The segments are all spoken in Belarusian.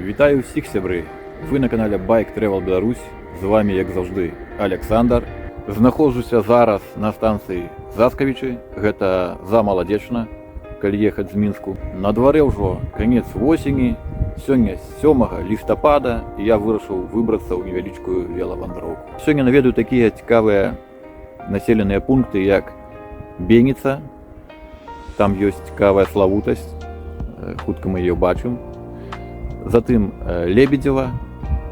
Вітаю всіх, сябры! Ви на канале Bike Travel Беларусь. З вами, як завжди, Александр. Знаходжуся зараз на станцыі Заскавічы. Гэта за Маладзечна, калі ехаць з Мінску. На дварэ ўжо канец восені. Сёння 7 лістапада і я вырашыў выбрацца ў невялічкую велавандроўку. Сёння наведаю такія цікавыя населеныя пункты, як Беніца. Там ёсць цікавая славутасць, хутка мы яе бачым. Затым Лебедзева,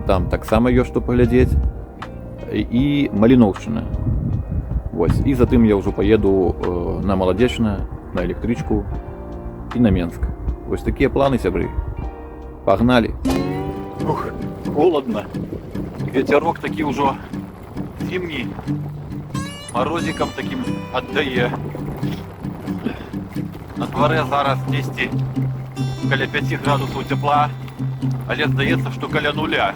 там таксама ёсць што паглядзець, і Маліноўшчына. Вось. І затым я ўжо паеду на Маладзечна, на электрычку і на Менск. Вось такія планы, сябры. Пагналі! Ух, холодна. Вецярок такі ўжо зімні. Марозікам такім аддае. На дварэ зараз 10 каля 5 градусаў цепла, але здаецца, што каля нуля.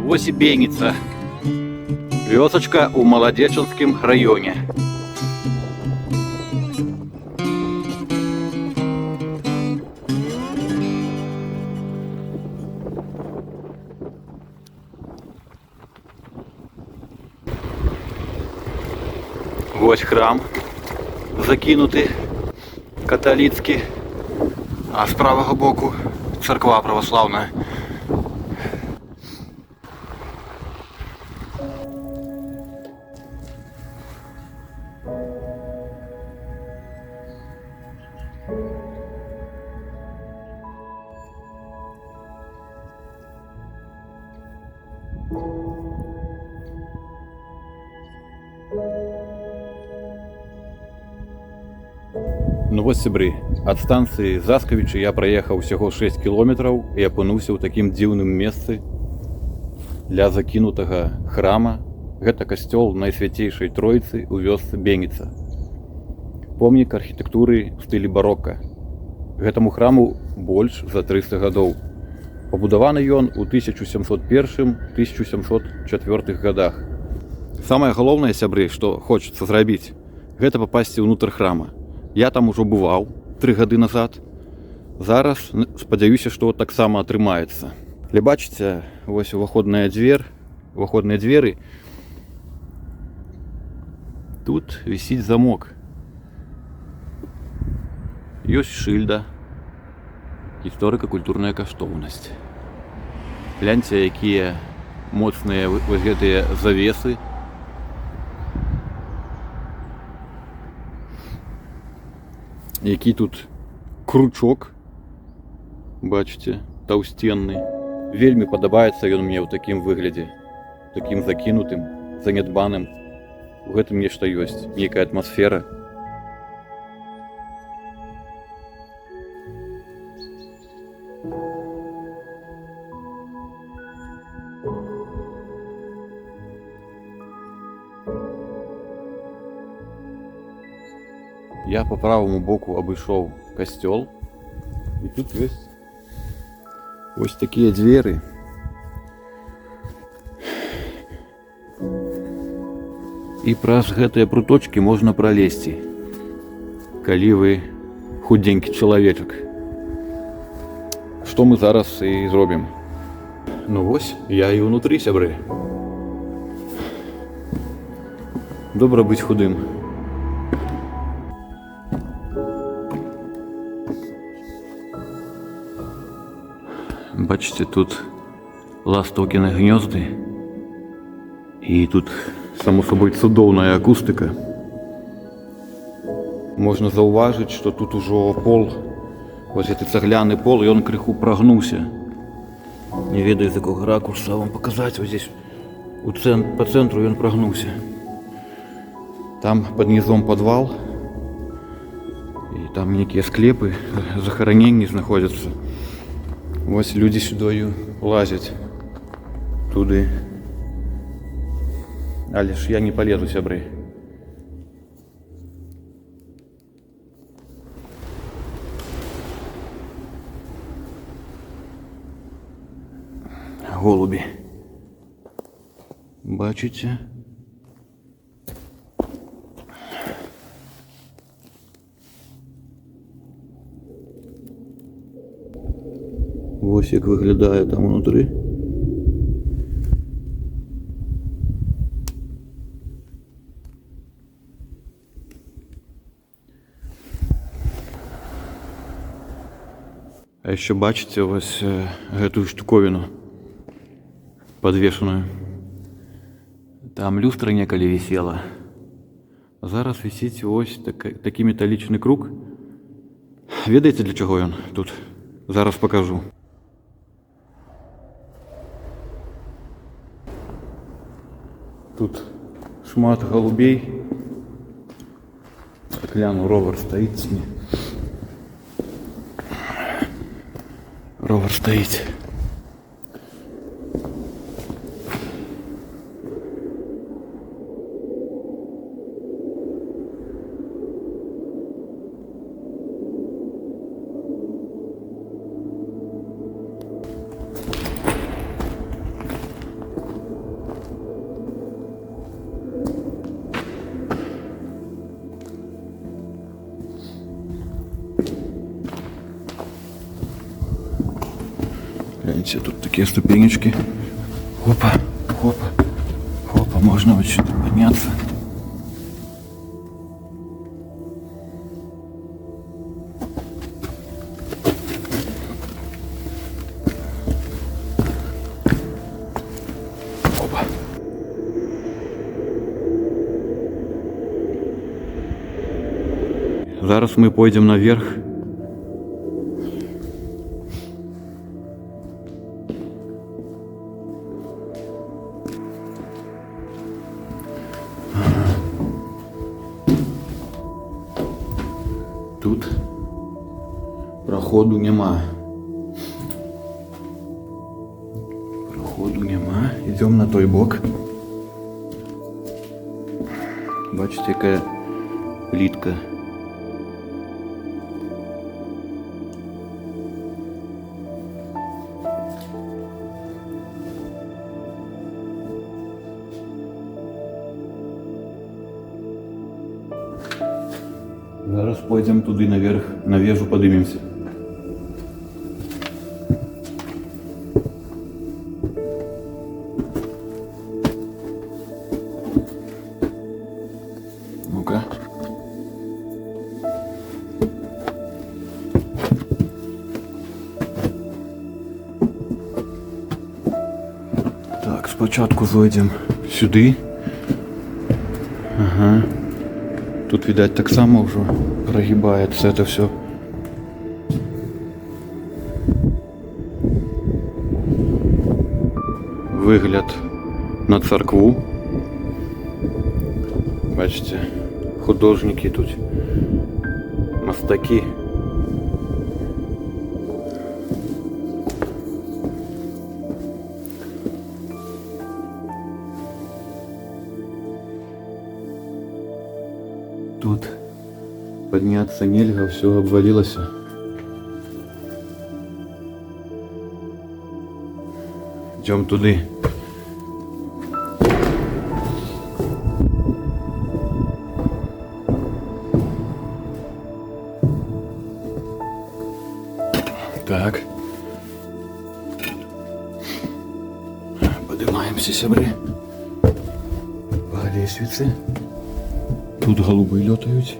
Вось і Беніца. Вёсачка ў Маладзечанскім раёне. Вось храм закінуты, каталіцкі, а з правага боку царква праваслаўная. Ну вось, сябры, ад станцыі Заскавічы я праехаў усяго 6 кіlometrаў і апынуўся ў такім дзіўным месцы ля закінутага храма. Гэта касцёл Найсвяцейшай Тройцы ў вёсцы Беніца. Помнік архітэктуры ў стылі барока. Гэтаму храму больш за 300 гадоў. Пабудаваны ён у 1701-1704 гадах. Самае галоўнае, сябры, што хочацца зрабіць, гэта папасці ўнутр храма. Я там ужо бываў 3 гады назад. Зараз спадзяюся, што таксама атрымаецца. Але бачыце, вось уваходныя дзверы. Тут вісіць замок. Ёсць шыльда. Гісторыка-культурная каштоўнасць. Гляньце, якія моцныя вось гэтыя завесы. Які тут кручок, бачыце, таўсценны. Вельмі падабаецца ён мне ў такім выглядзе, такім закінутым, занядбаным. У гэтым нешта ёсць, нейкая атмасфера. Я по правому боку абышоў касцёл, і тут ёсць вось такія дзверы. І праз гэтыя пруточкі можна пралезці, калі вы худзенькі чалавечак. Што мы зараз і зробім. Ну вось, я і ўнутры, сябры. Добра быць худым. Бачите, тут ластовкіни гнізди. І тут, само собою, цудовна акустика. Можна зауважити, що тут уже пол, ось цей цегляний пол, і він криху прогнувся. Не ведаю, з якого ракурсу вам показати. Ось здесь по центру він прогнувся. Там під низом підвал. І там некие склепи, захоронення знаходяться. Ось люди сюди лазять. Туди. Але ж я не полезу, сябри. Голубі. Бачите? Ось як виглядає там внутрі. А ще бачите ось эту штуковину подвешенную. Там люстра неколи висела. А зараз висить ось такий металічний круг. Ведаєте, для чого він тут? Зараз покажу. Тут шмат голубей. Гляну, ровер стоїть с ними. Ровер стоїть. Гляньте, тут такие ступенечки. Опа, опа, опа, можно вот сюда подняться. Опа. Зараз мы пойдем наверх. Тут проходу нема. Проходу нема. Йдемо на той бок. Бачите, яка плітка. Зараз пойдем туди наверх, на вежу поднимемся. Ну-ка. Так, спочатку зайдем сюди. Ага. Тут, видать, так само уже прогибается это все. Вигляд на церкву. Бачите, художники тут, мастаки. Тут подняться нельзя, все обвалилось. Идем туди. Так. Поднимаемся, сябры. По лестнице. Тут голуби льотають.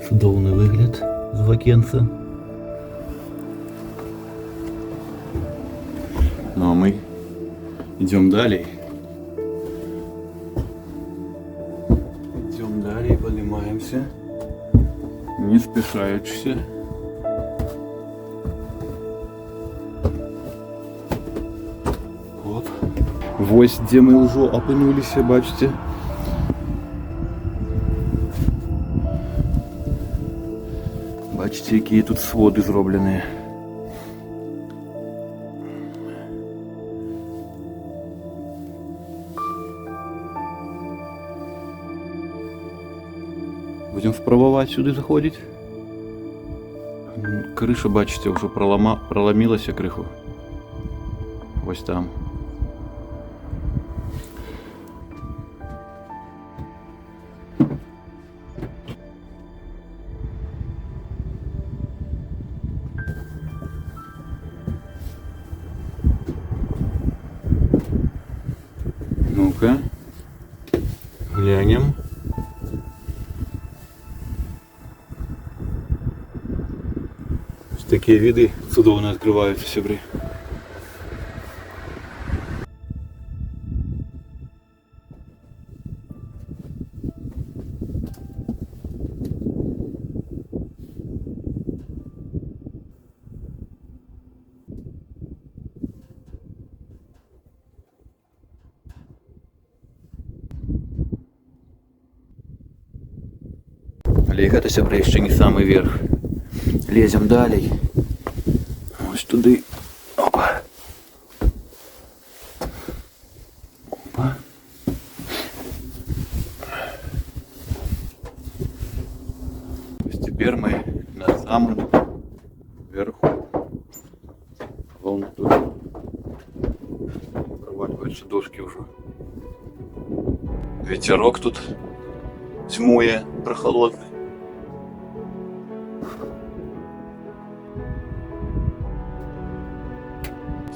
Цудовний вигляд з вакенца. Ну а мы идем далее. Идем далее, поднимаемся. Не спешаючися. Вот. Вось, де ми вже опинилися, бачите. Бачите, які тут своди зроблені. Будемо спробувати сюди заходити. Криша, бачите, вже проломилася криху. Ось там. Ну-ка, глянем. Такие виды чудовно открываются, сябры. Але это, сябры, еще не самый верх. Лезем далее. Ось туди. Опа. Опа. Ось тепер ми на самому верху. Вон тут проваливаются дошки уже. Ветерок тут тьмує прохолодний.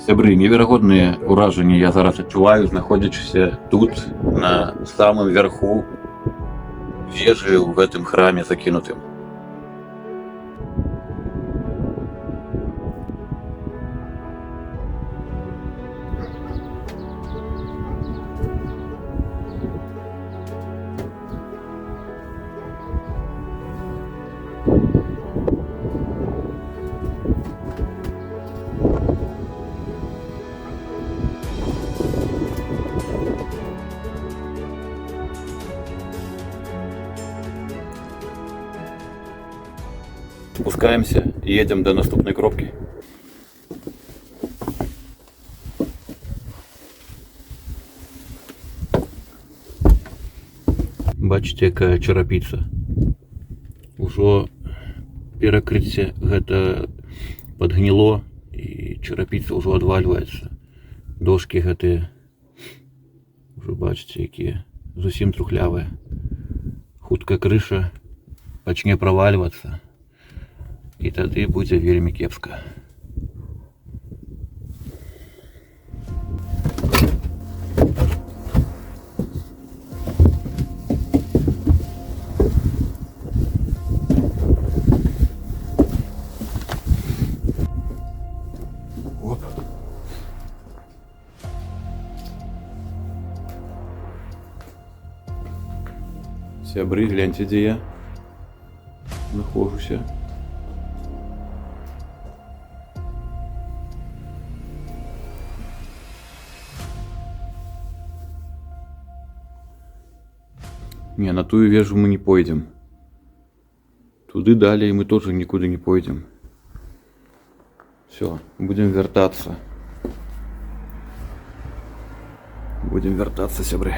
Сябры, неверагодныя ўражанні я зараз адчуваю, знаходзячыся тут, на самым верху вежы ў гэтым храме закінутым. Спускаемся и едем до наступной кропки. Бачите, якая чарапіца. Ужо перакрыцце гэта падгніло і чарапіца ўжо адвальваецца. Дошкі гэтыя ўжо бачыце, якія зусім трухлявыя. Хутка крыша пачне правальвацца. І тады будзе вельмі кепска. Оп. Сябры, гляньте, дзе я нахожуся. Не, на ту вежу мы не пойдем. Туды далее мы тоже никуда не пойдем. Все, будем вертаться. Будем вертаться, сябры.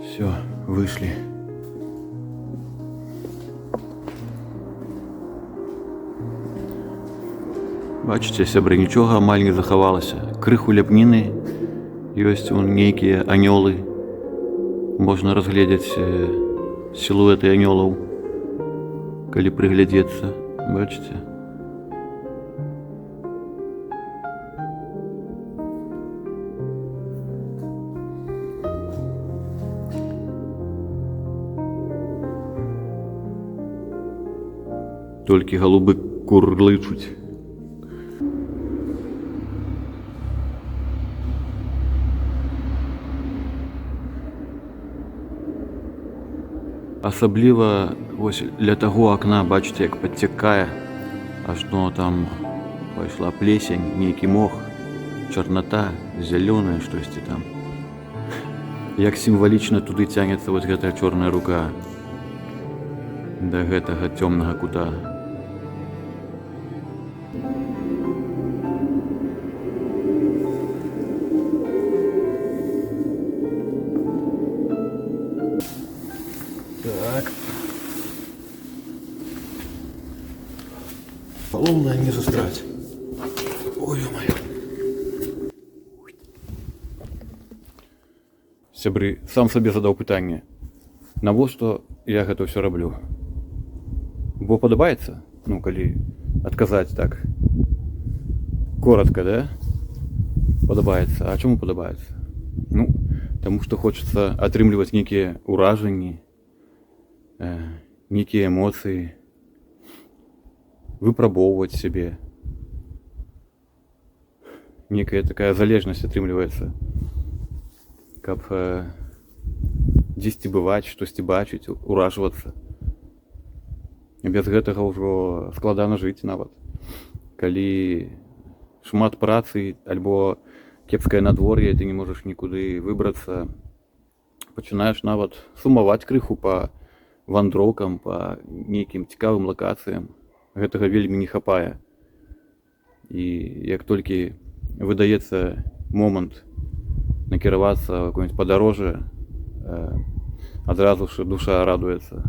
Все, вышли. Бачите, сябры, нічога амаль не захавалася. Крыху ляпніны, ёсць вон нейкія анёлы, можна разгледзець сілуэты анёлаў, калі прыглядзецца, бачыце? Толькі галубы курлычуць. Асабліва вось ля таго акна, бачыце, як падцякае, ажно там пайшла плесень, нейкі мох, чарната, зялёная штосьці там. Як сімвалічна туды цянецца вось гэтая чорная рука да гэтага цёмнага кута. Так. Поломное не застрять. Ой, ё-моё. Сябры, сам сабе задаў пытанне. Навошта я гэта ўсё раблю? Бо падабаецца? Ну, калі адказаць так коротко, да? Падабаецца. А чаму падабаецца? Ну, таму што хочацца атрымліваць нейкія ўражанні, нейкія эмоцыі, выпрабоўваць сябе. Некая такая залежнасць атрымліваецца, каб дзесьці бываць, штосьці бачыць, уражвацца. Без гэтага ўжо складана жыць нават. Калі шмат працы альбо кепскае надвор'е, ты не можаш нікуды выбрацца, пачынаеш нават сумаваць крыху па вандроўкам, па нейкім цікавым лакацыям. Гэтага вельмі не хапае. І як толькі выдаецца момант накіравацца ў какое-нибудь падарожжа, адразу ж душа радуецца.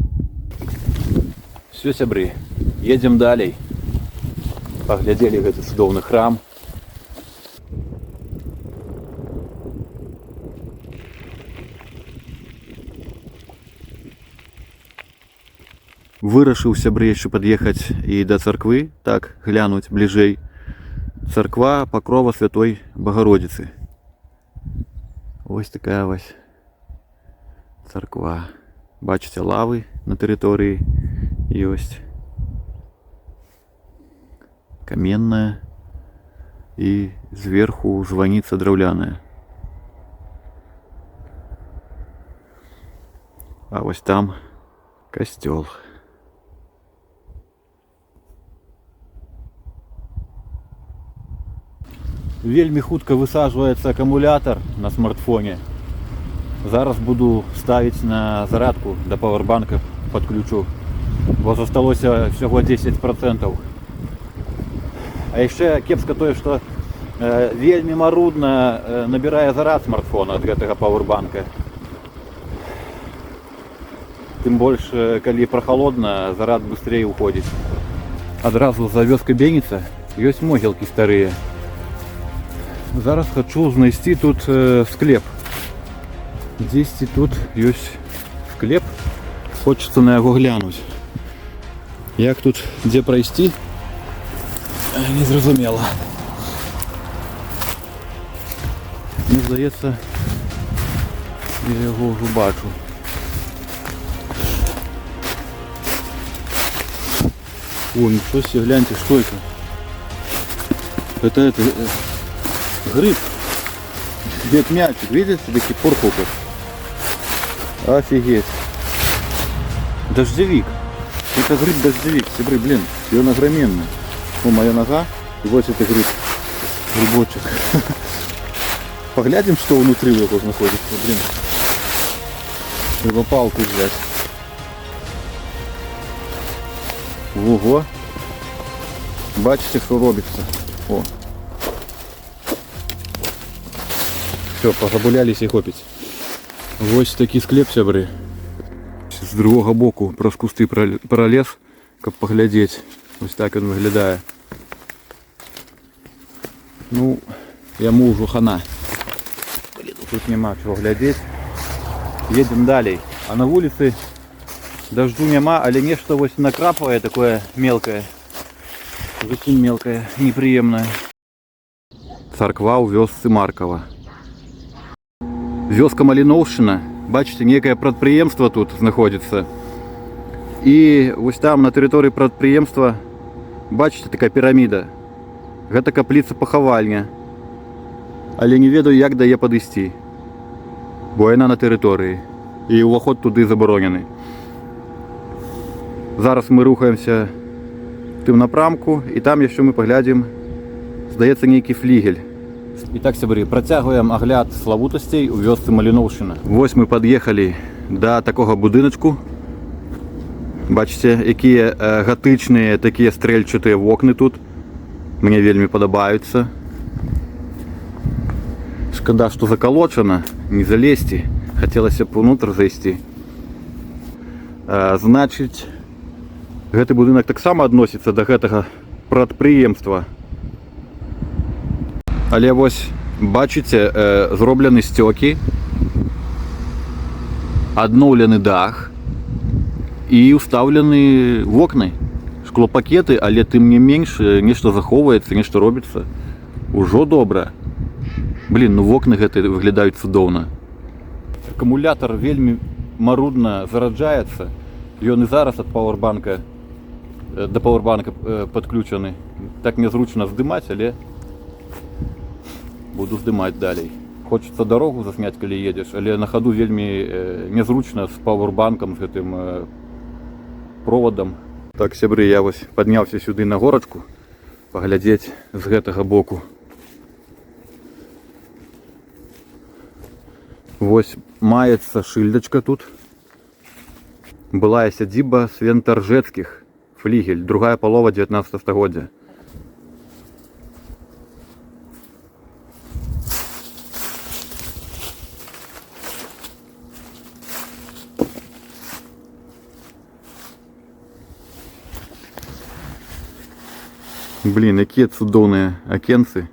Все, сябры, едзем далей. Паглядзелі гэты цудоўны храм. Вырашыў, сябры, яшчэ пад'ехаць і да царквы, так, глянуць бліжэй. Царква Пакрова Святой Багародзіцы. Вось такая вось царква. Бачыце, лавы на тэрыторыі ёсць. Каменная. І зверху званіца драўляная. А вось там касцёл. Вельмі хутка высаджваецца акумулятор на смартфоне. Зараз буду ставіць на зарадку да павербанка, падключу, бо засталося всього 10%. А яшчэ кепска тое, што вельмі марудна набірае зарад смартфона ад гэтага павербанка. Тым больш, калі прахалодна, зарад быстрей уходзіць. Адразу за вёскай Беніца ёсць могілкі старыя. Зараз хочу знайсці тут склеп. Дзесьці тут ёсць склеп. Хочацца на яго глянуць. Як тут, дзе прайсці? Незразумела. Мне здаецца, я яго ўжо бачу. О, ничего себе, гляньте, что это? Это гриб. Дед мячик, видите, до сих пор хопает. Офигеть. Дождевик. Это гриб-дождевик. Сибры, блин, и он огроменный. О, моя нога. И вот это гриб. Грибочек. Поглядим, что внутри его находится. Блин. Его палку взять. Ого. Бачите, що робиться. О. Все, погабулялись і хопіць. Ось такий склеп, сябры. З другого боку праз кусты пролез, каб поглядеть. Ось так він виглядає. Ну, яму ўжо хана. Тут нема чого глядеть. Едем далей. А на вулиці дождю нема, але нечто вось накрапывае такое мелкое. Зусім мелкое, неприемное. Царква ў вёсцы Маркова. Вёска Маліноўшчына. Бачите, некое прадпрыемства тут знаходзіцца. І вось там на тэрыторыі прадпрыемства, бачите, такая піраміда. Гэта капліца-пахавальня. Але не ведаю, як да яе падысці. Бо яна на тэрыторыі. І ўваход туды забаронены. Зараз мы рухаемся в тым напрамку, і там яшчэ мы паглядзім, здаецца, нейкі флігель. І так, сябры, працягваем агляд славутасцей у вёсцы Маліноўшчына. Вось мы пад'ехалі да такога будыначку. Бачыце, якія гатычныя, такія стрэльчатыя вокны тут. Мне вельмі падабаюцца. Шкада, што закалочана, не залезці. Хацелася б унутр зайсці. Значыць, гэты будынак таксама адносіцца да гэтага прадпрыемства. Але вось, бачыце, зроблены сцёкі, адноўлены дах і ўстаўлены вокны. Шклопакеты, але тым не менш, нешта захоўваецца, нешта робіцца. Ужо добра. Блін, ну вокны гэты выглядаюць цудоўна. Акумулятор вельмі марудна зараджаецца. Ён і зараз ад пауэрбанка да пауэрбанка падключаны. Так незручна здымаць, але буду здымаць далей. Хочацца дарогу засняць, калі едзеш, але на хаду вельмі незручна з пауэрбанкам, з гэтым проводам. Так, сябры, я вось падняўся сюды на горачку паглядзець з гэтага боку. Вось маецца шыльдачка тут. Былая сядзіба Свентаржэцкіх, флігель, другая палова 19 стагоддзя. Блін, якія цудоўныя акенцы.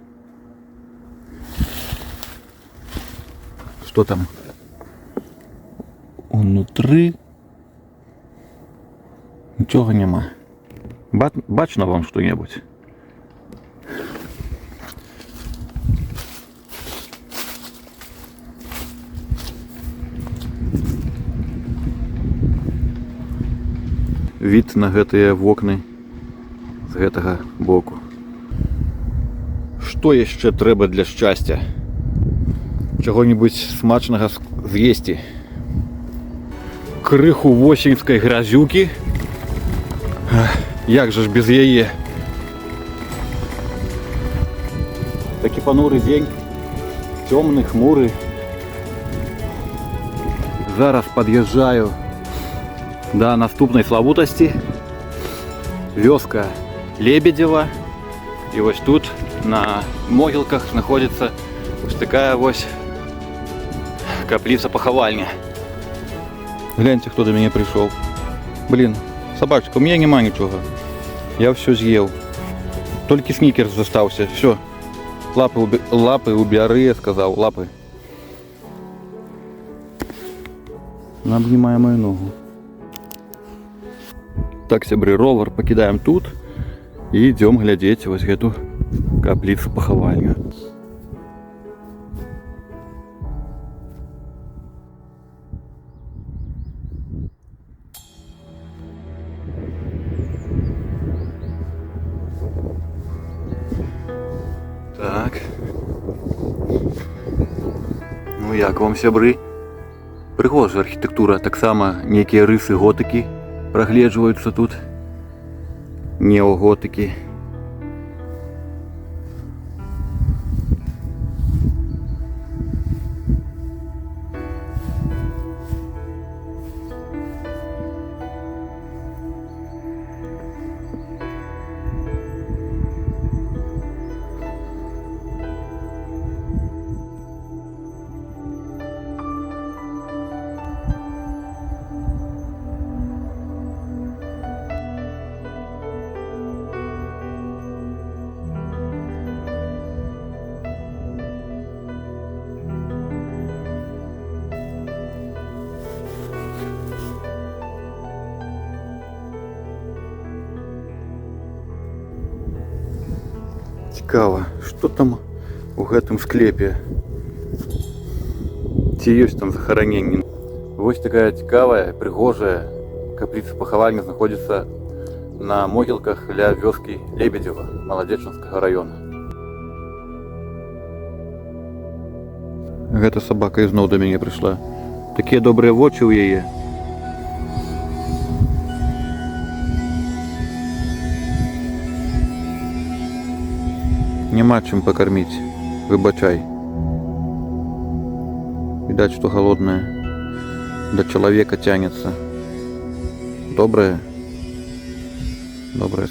Што там? Унутры нічога няма. Бачна вам што-небудзь? Від на гэтыя вокны з гэтага боку. Што яшчэ трэба для шчасця? Чаго-небудзь смачнага з'есці. Крыху восеньскай гразюкі. Як жа ж без яе? Такі пануры дзень, цёмны, хмуры. Зараз пад'язджаю да наступнай славутасці. Вёска Лебедева. І вось тут на могілках знаходзіцца ось такая вось капліца-пахавальня. Гляньте, хто да мяне прыйшоў. Блін, сабачка, у мяне няма нічога. Я ўсё з'еў. Толькі снікерс застаўся. Всё. Лапы убяры, я сказаў, лапы. Абнімае мою ногу. Так, сябры, ровар пакідаем тут і ідём глядзець вось гэту капліцу-пахавальню. Так. Ну як вам, сябры? Прыгожая архітэктура, таксама нейкія рысы готыкі прагледжваюцца тут. Неоготыкі. Цікаво, что там у гэтым склепе? Ці ёсць там захараненні? Вось такая цікавая, прыгожая капліца-пахавальня знаходзіцца на могілках ля вёскі Лебедзева Маладзечанскага раёна. Гэта сабака ізноў да мяне прыйшла. Такія добрыя вочы ў яе. Няма чым пакарміць, выбачай. Відаць, што галодная, да чалавека цянецца. Добрая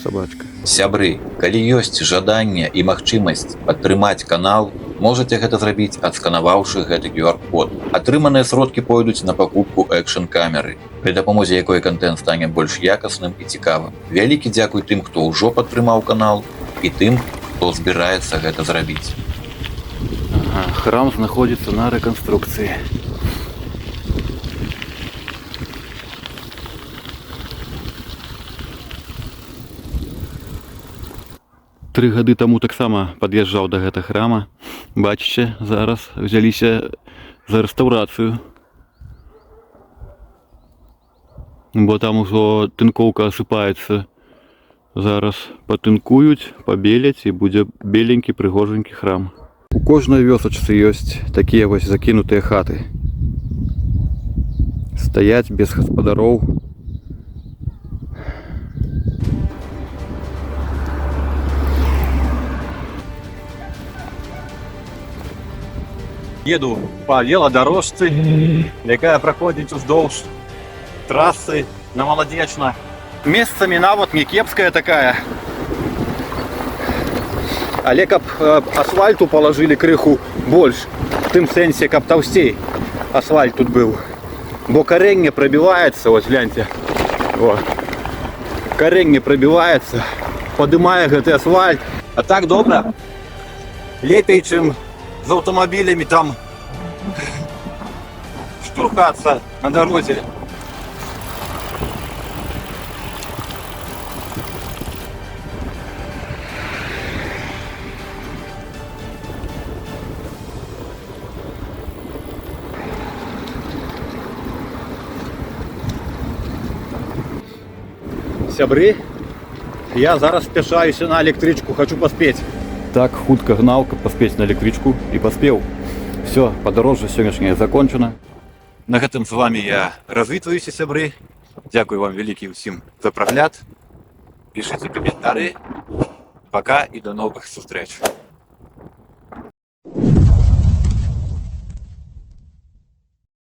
собачка. Сябры, калі ёсць жаданне і магчымасць падтрымаць канал, можаце гэта зрабіць, адсканаваўшы гэты QR-код. Атрыманыя сродкі пойдуць на пакупку экшн-камеры, пры дапамозе якой кантэнт стане больш якасным і цікавым. Вялікі дзякуй тым, хто ўжо падтрымаў канал, і тым, хто збіраецца гэта зрабіць. Ага, храм знаходзіцца на рэканструкцыі. Тры гады таму таксама пад'язджаў да гэтага храма. Бачыце, зараз взяліся за рэстаўрацыю. Бо там ужо тынкоўка асыпаецца. Зараз патынкуюць, пабеляць і будзе беленькі прыгожанькі храм. У кожнай вёсачцы ёсць такія вось закінутыя хаты. Стаяць без гаспадароў. Еду по велодорожцы, якая праходзіць уздоўж трассы на Маладзечна. Месцамі нават не кепская такая. Але каб асфальту палажылі крыху больш, в тым сэнсе, каб таўсцей асфальт тут быў. Бо карэнне прабіваецца, ось гляньте. О. Карэнне прабіваецца, падымае гэты асфальт. А так добра. Лепей, чым з аўтамабілямі там штурхацца на дарозе. Сябры, я зараз спяшаюся на электрычку, хочу паспець. Так хутка гнаў, каб паспець на электрычку і паспеў. Все, падарожжа сённяшняе закончана. На гэтым з вами я развітваюся, сябры. Дзякуй вам вялікі ўсім за прагляд. Пішыце каментары. Пока і до новых сустрэч.